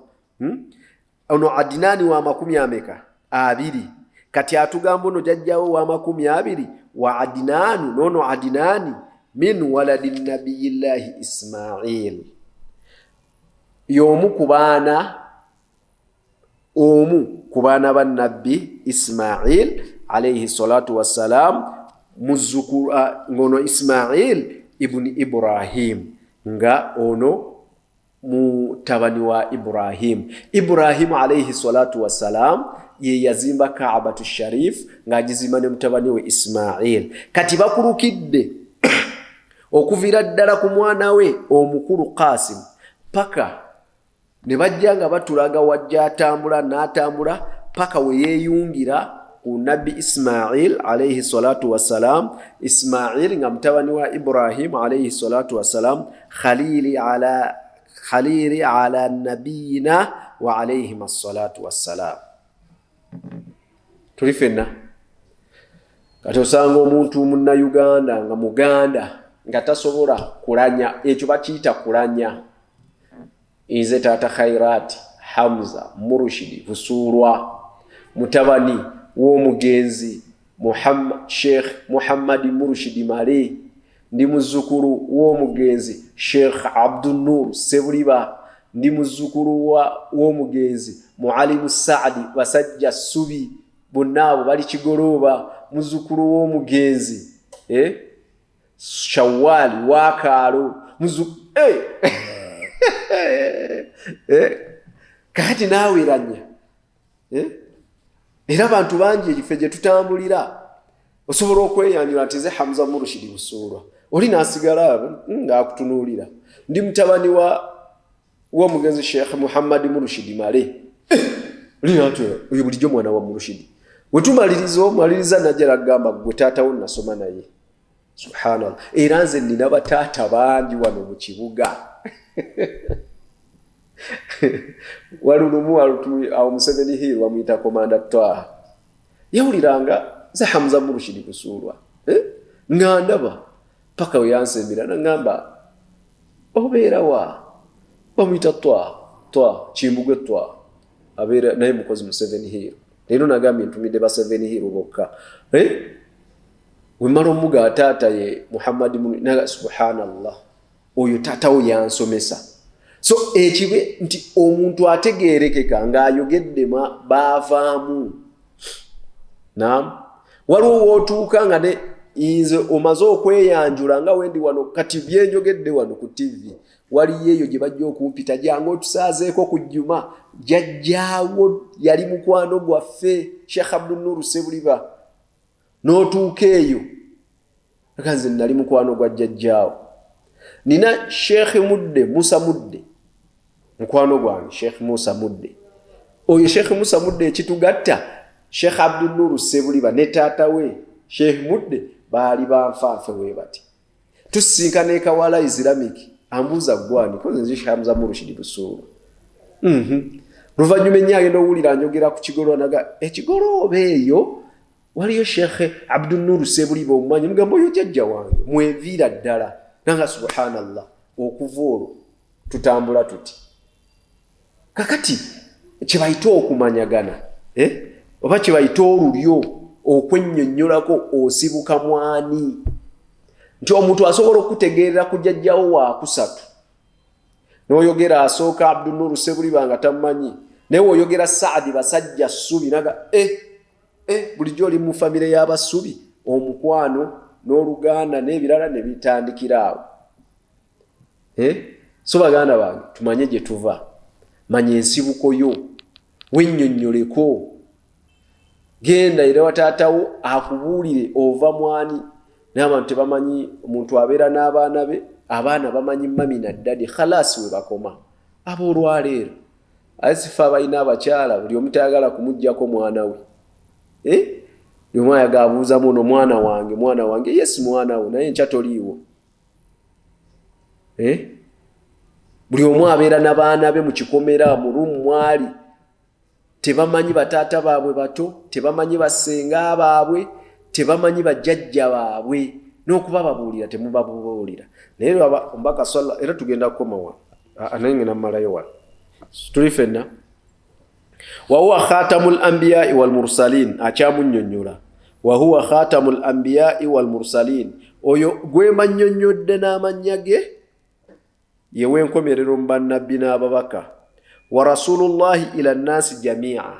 ono Adinani wa 20 kati atugamba ono jajjawe wa 20 wa Adinanu nono Adinani min waladi nabiyillahi Ismail yomu kubana ba nabbi Ismail alayhi salatu wassalam muzukuru ngono Ismail ibn Ibrahim nga ono mutabani wa Ibrahim alayhi salatu wassalam ye yazimba Kaabatu Sharif nga jizima ne mutabani we Ismail. Kati bakurukidde okuvira ddala ku mwana we omukulu Qasim paka ne bajja nga batulaga wajja atambula n'atambula paka we yeeyungira ku Nabbi Ismail alayhi salatu wassalam. Ismail nga mutabani wa Ibrahim alayhi salatu wassalam khalili ala nabiyina wa alayhim salatu wassalam. Tulifenna kati osanga omuntu munna Uganda nga muganda nga tasobola kulanya ekyo bakiyita kulanya. Nze taata Khairat Hamza Murshidi Busurwa mutabani w'omugenzi Sheikh Muhammad Murshidi Male ndi muzzukulu w'omugenzi Sheikh Abdul Nur Sebuliba ndi muzzukulu w'omugenzi Mualimu Saadi Basajja Subi bonna abo bali Kigolooba muzzukulu w'omugenzi Shawwali Wakaalo kati naawe eranya era abantu bangi ekifo gye tutambulira osobola okweyanjula nti nze Hamza Murshidi Busurwa oli naasigala ng'akutunuulira ndi mutabani w'omugenzi Sheikh Muhammad Murshidi Male oli nati oyo bulijjo mwana wa Murshidi wetumaliriza najala gamba gwe taata wo nasoma naye subhanallah era nze nina bataata bangi wano mu kibuga walulumu awo Museveni Hill wamuyita Komanda Twaha yawuliranga nze Hamza Murshidi Busurwa nga ndaba paka we yansembera nangamba obeera wa bamuyita Twaha Kimbugwe Twaha abeera naye mukozi Museveni Hill leero nagambye ntumidde ba Museveni Hill bokka wemala omuga taata ye Muhammad naga subhanallah oyo taata wo yansomesa. So ekibe nti omuntu ategeerekeka ng'ayogedde baavaamu. Naam. Waliwo wootuuka nga ne nze omaze okweyanjula nga wendi wano kati byenjogedde wano ku TV. Waliyo eyo gye bajja okumpita jangu otusaazeeko ku Jjuma. Jjajjaawo yali mukwano gwaffe Sheikh Abdul Nur Sebuliba. N'otuuka eyo. Akanze nali mukwano gwa jjajjaawo. Nina Sheikh Musa Mudde. Mukwano gwange Sheikh Musa Mudde. Oyo Sheikh Musa Mudde ekitugatta Sheikh Abdul Nur Sebuliba ne taata we Sheikh Mudde baali banfaafe we bati. Tusinkana ekawala Islamic ambuza gwani koze nzi Hamza Murshidi Busurwa. Luvannyuma ennyo owulira njogera ku Kigolooba naga ekigolooba eyo waliyo Sheikh Abdul Nur Sebuliba omumanyi mugamba oyo jjajja wange mweviira ddala nanga subhanallah okuva olwo tutambula tuti. Kakati kyebayita okumanyagana oba kyebayita olulyo okwennyonnyolako osibuka mwani nti omuntu asobola okutegeerera ku jjajjawo waakusatu n'oyogera asooka Abdul Nur Sebuliba nga tamumanyi naye oyogera Saadi Basajja Subi naga bulijjo oli mu famire y'Abasubi omukwano n'oluganda n'ebirala ne bitandikira awo. So baganda bange tumanye gye tuva manya ensibuko yo wennyonnyoleko genda era wataatawo akubuulire ova mwani n'abantu tebamanyi omuntu abeera n'abaana be abaana bamanyi mami na ddadi khalasi we bakoma aboolwaleero asifa abalina abakyala buli omu tayagala kumuggyako mwana we buli omu ayagala abuuzamu ono mwana wange yes mwana wo naye nkya toliiwo buli omu abeera n'abaana be mu kikomera mu rumu mwali tebamanyi bataata baabwe bato tebamanyi basenga baabwe tebamanyi bajjajja baabwe n'okuba babuulira temubabuulira naye ombaka swalla era tugenda kukomawa anayengena mmalayo wala tuli fenna wa huwa khatamul anbiya'i wal mursalin akyamunnyonnyola wa huwa khatamul anbiya'i wal mursalin oyo gwe mannyonnyodde n'amannya ge yewe enkomerero mu bannabbi n'ababaka wa rasulullahi ila nnasi jami'a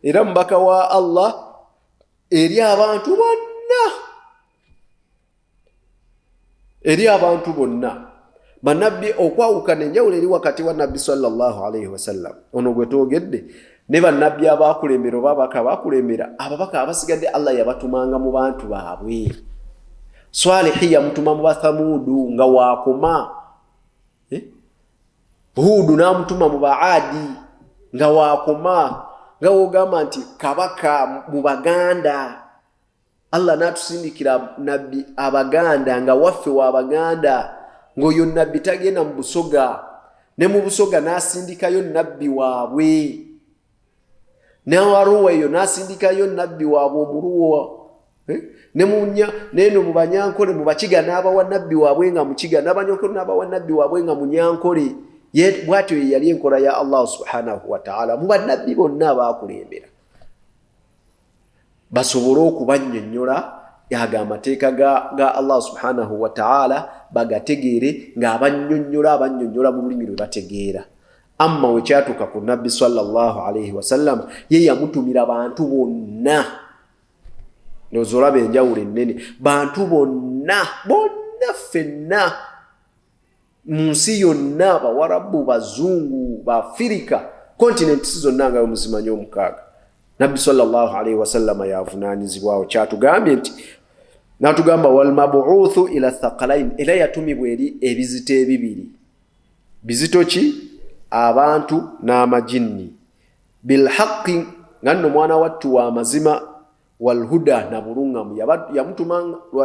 era mbaka wa Allah eri abantu bonna bannabbi okwawukana enjawulo eri wakati wa nabbi sallallahu alayhi wasallam ono gwe twogedde ne bannabbi abaakulembera oba ababaka baakulembera ababaka abasigadde Allah yabatumanga mu bantu baabwe. Swalihi yamutuma mu Bathamudu nga waakoma, Hudu n'amutuma mu Baadi nga waakoma, nga wogamba nti kabaka mu Baganda. Allah n'atusindikira nabbi Abaganda nga waffe wa Baganda, ng'oyo nabbi tagenda mu Busoga, ne mu Busoga n'asindikayo nabbi waabwe, n'Awaruwa eyo n'asindikayo nabbi waabwe Omuruwa, neno mu banyankole mu bakiga n'abawa nabbi waabwe nga mukiga n'abanyankole n'abawa nabbi waabwe nga munyankole bw'atyo ye yali enkola ya Allah subhanahu wa ta'ala mu bannabbi bonna abaakulembera basobole okubannyonnyola yaga amateeka ga Allah subhanahu wa ta'ala bagategeere ng'abannyonnyola mu lulimi lwe bategeera. Amma we kyatuuka ku nabbi sallallahu alayhi wasallam ye yamutumira bantu bonna nozolaba enjawulo ennene bantu bonna ffenna mu nsi yonna bawarabu bazungu baafirika kontinenti zonna nga muzimanyi omukaaga nabbi sallallahu alayhi wasallam yavunaanyizibwawo kyatugambye nti natugamba walmabuuthu ila thaqalain era yatumibwa eri ebizito ebibiri bizito ki abantu n'amajinni bilhaqi nga nno mwana wattu wa mazima walhuda na bulungamu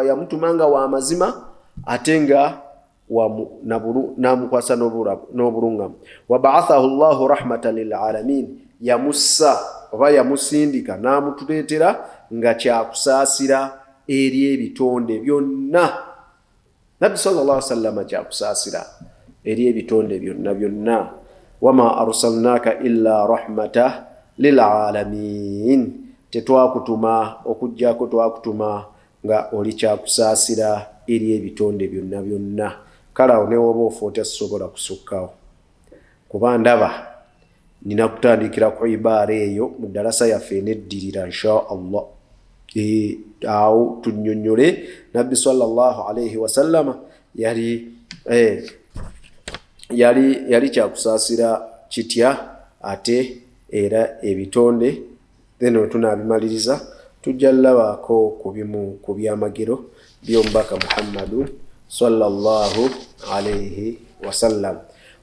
yamutumanga wa mazima ate nga namukwasa n'obulungamu wabaathahu llahu rahmatan lilalamin yamussa oba yamusindika n'amutuleetera nga kyakusaasira eri ebitonde byonna nabbi sallallahu alaihi wasallam kyakusaasira eri ebitonde byonna wama arsalnaka illa rahmata lilalamin tetwakutuma okujjako twakutuma nga oli kyakusaasira eri ebitonde byonna kale awo newoba ofa tesobola kusukkawo kuba ndaba nina kutandikira ku ibaara eyo mu ddalasa yaffe eneddirira insha Allah awo tunnyonnyole nabbi sallallahu alayhi wasallama yali kyakusaasira kitya ate era ebitonde then tunabimaliriza tujja labaako ku bimu ku byamagero by'omubaka Muhammadu sallallahu alayhi wasallam.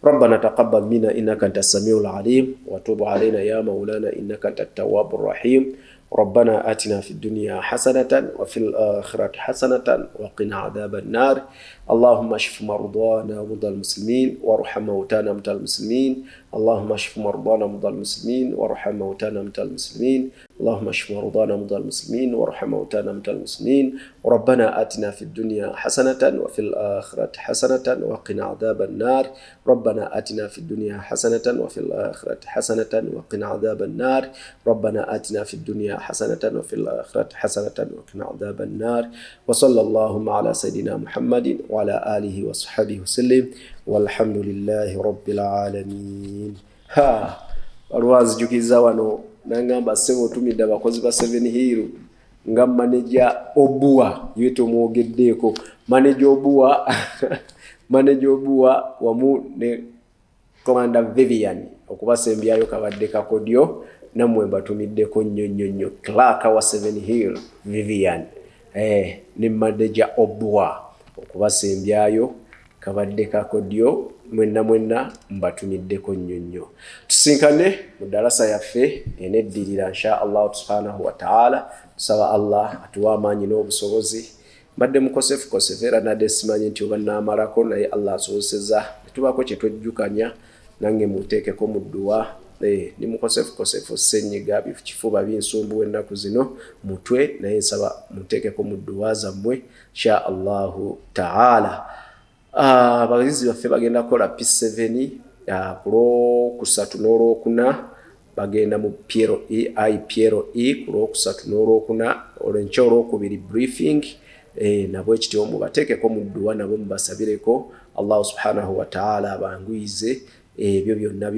ربنا تقبل منا إنك أنت السميع العليم وتوب علينا يا مولانا إنك أنت التواب الرحيم. ربنا آتنا في الدنيا حسنة وفي الآخرة حسنة وقنا عذاب النار. اللهم اشف مرضانا ومرضى المسلمين وارحم موتانا وموتى المسلمين. اللهم اشف مرضانا ومرضى المسلمين وارحم موتانا وموتى المسلمين. اللهم اشف مرضانا ومرضى المسلمين وارحم موتانا وموتى المسلمين. ربنا آتنا في الدنيا حسنة وفي الآخرة حسنة وقنا عذاب النار. ربنا آتنا في الدنيا حسنة وفي الآخرة حسنة وقنا عذاب النار. ربنا آتنا في الدنيا حسنة وفي الآخرة حسنة وقنا عذاب النار. وصلى اللهم على سيدنا محمد وعلى آله وصحبه وسلم والحمد لله رب العالمين. Alwazi jukiza wano nangamba sebo tumidde abakozi ba 7 Hill nga manager Obua yeto mwogeddeeko manager Obua wamu ne Commander Vivian okubasembyayo kabadde kakodyo namwe batumiddeko nnyonnyonnyo Clark wa 7 Hill Vivian ne manager Obua okubasembyayo kabadde kakodyo mwenna mbatumiddeko nnyonnyo. Tusinkane mu ddalasa yaffe eneddirira insha Allah subhanahu wa ta'ala. Tusaba Allah atuwa amaanyi n'obusobozi mbadde mukosefu era nadde simanyi nti oba naamalako naye Allah asobozesezza tubaako kye twejjukanya nange muteekeko mu dduwa ni mukosefu ssenyiga kifuba binsumbuwa ennaku zino mutwe naye nsaba muteekeko mu dduwa zammwe insha Allahu ta'ala. Abayizi baffe bagenda kukola P7 ku Lwokusatu n'Olwokuna bagenda mu PLE ku Lwokusatu n'Olwokuna olwenkya Olwokubiri briefing nabwe kityo mubateekeko mu dduwa nabo mubasabireko Allah subhanahu wa ta'ala abanguyize ebyo byonna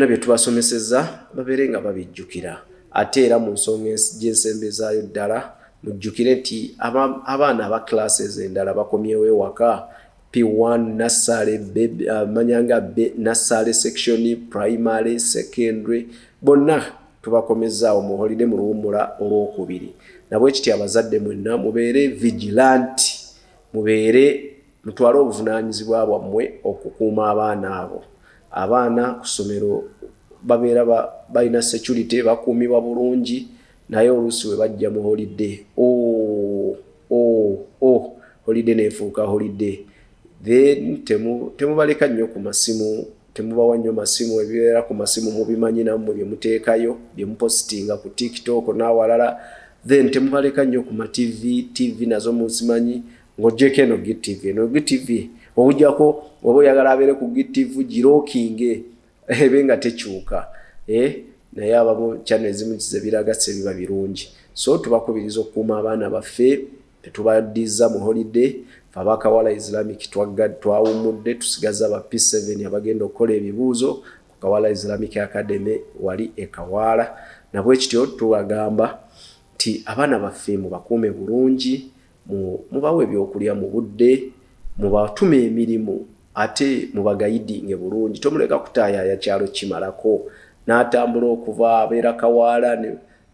bye tubasomesezza babeere nga babijjukira ate era mu nsonga gy'ensembezaayo ddala mujjukire nti abaana aba classes endala bakomyewo ewaka P1 nursery manyanga nursery section primary secondary bonna tubakomezaawo mu holiday mu Luwummula Olwokubiri. Nabwe kiti abazadde mwenna mubeere vigilant mubeere mutwale obuvunaanyizibwa bwammwe okukuuma abaana abo. Abaana ku ssomero babeera balina security bakuumibwa bulungi naye oluusi we bajja mu holiday holiday neefuuka holiday then temubaleka nnyo ku masimu temubawa nnyo masimu ebibeera ku masimu mubimanyi nammwe bye muteekayo bye mupostinga ku TikTok n'awalala then temubaleka nnyo ku ma TV nazo muzimanyi ng'oggyeko eno GTV eno GTV obujjako oba oyagala abeere ku GTV girookinge ebe nga tekyuka naye abamu channel ezimu zebiraga biba birungi so tubakubiriza okukuuma abaana baffe tetubaddiza mu holiday Abakawala Islamic twawumudde tusigaza aba P7 abagenda okukola ebibuuzo ku Kawala Islamic Academy wali ekawala nabwe kityo tubagamba ti abaana baffe mubakuume bulungi mubawe ebyokulya mu budde mubatume emirimu ate mubagayidinge bulungi tomuleka kutaayaya kyalo kimalako n'atambula okuva abeera kawala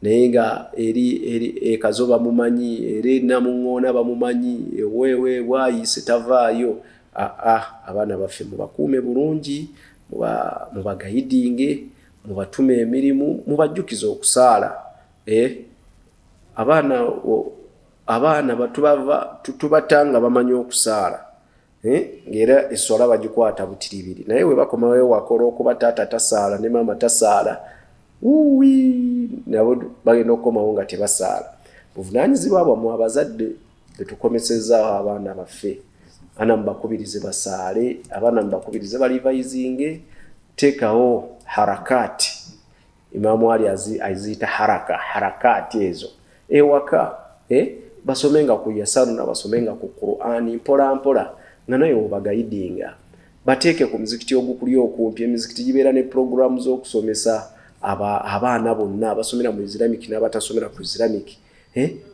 naye nga eri ekazoba mumanyi eri namuŋŋoona bamumanyi wewe wayise tavaayo abaana baffe mubakuume bulungi mubagayidinge mubatume emirimu mubajjukiza okusaala abaana tubatanga bamanyi okusaala ngera essola bagikwata butiribiri naye we bakomawo wakola okuba taata tasaala ne maama tasaala nabo bagenda okukomawo nga tebasaala buvunaanyizibwa bwammwe abazadde betukomesezaawo abaana baffe abaana mubakubirize basaale abaana mubakubirize balivayizinge teekawo harakati Imaamu Ali aziyita harakati ezo ewaka basomenga ku Yasaruna basomenga ku Qur'ani mpola mpola nga naye obagayidinga bateeke ku muzikiti ogukuli okumpi emizikiti gibeera ne programu z'okusomesa abaana bonna abasomera mu Islamic n'abatasomera ku Islamic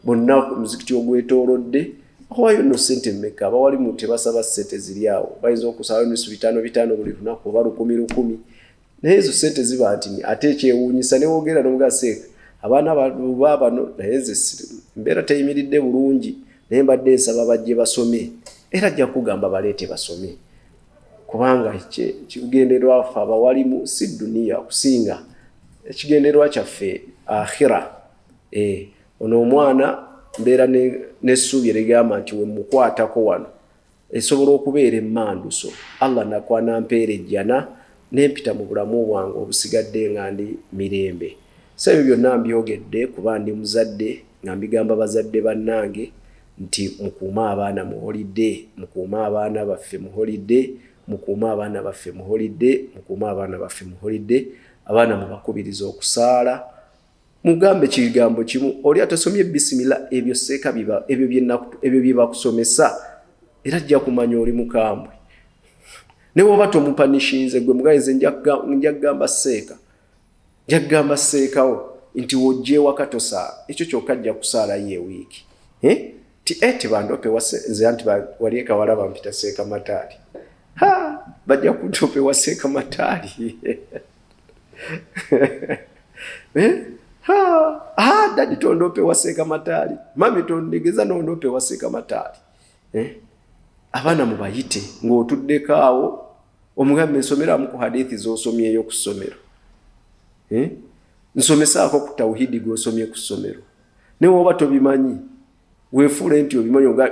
bonna ku muzikiti ogwetoolodde awayo no sente mmeka abawali mu tebasaba sente ziri awo bayinza okusaba nusu 5 buli lunaku oba 10 naye ezo sente ziba nti ate ekyewuunyisa ne woogera n'omugaseeka abaana bano naye nze mbeera teyimiridde bulungi naye mbadde nsaba bajje basome era ajja kugamba baleete basome kubanga kigendererwa ffe abawalimu si duniya kusinga ekigendererwa kyaffe akhira ono omwana mbeera n'essuubi erigamba nti we mukwatako wano esobola okubeera emmanduso Allah nakwana mpeera ejjana nempita mu bulamu bwange obusigadde nga ndi mirembe so ebyo byonna mbyogedde kuba ndi muzadde nga mbigamba bazadde bannange nti mukuuma abaana mu holiday mukuuma abaana baffe mu holiday mukuuma abaana baffe mu holiday mukuuma abaana baffe mu holiday abaana mubakubiriza okusaala mugambe kigambo kimu oli atasomye bisimila ebyo seeka biba ebyo byebakusomesa era ajja kumanya oli mukambwe ne woba tomupanishinze gwe mugayize njja kugamba seeka njja kugamba seekawo nti wojje wakatosaala ekyo kyokka ajja kusaala ye wiiki ti bandope nze anti wali ekawala bampita seeka mataali bajja kundope waseeka mataali dadi tondope waseeka mataali mami tondegeza nondope waseeka mataali abaana mubayite ng'otuddeko awo omugambe nsomeramu ku hadithi z'osomyeyo ku ssomero nsomesaako ku tawhidi gw'osomye ku ssomero ne woba tobimanyi weefuule nti obimanyi oga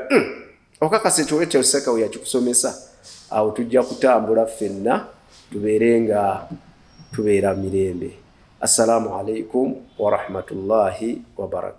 okakasa ekyo ekyoseka we yakikusomesa awo tujja kutambula ffenna tubeere nga tubeera mirembe. Assalamu alaikum wa rahmatullahi wa barakatuh.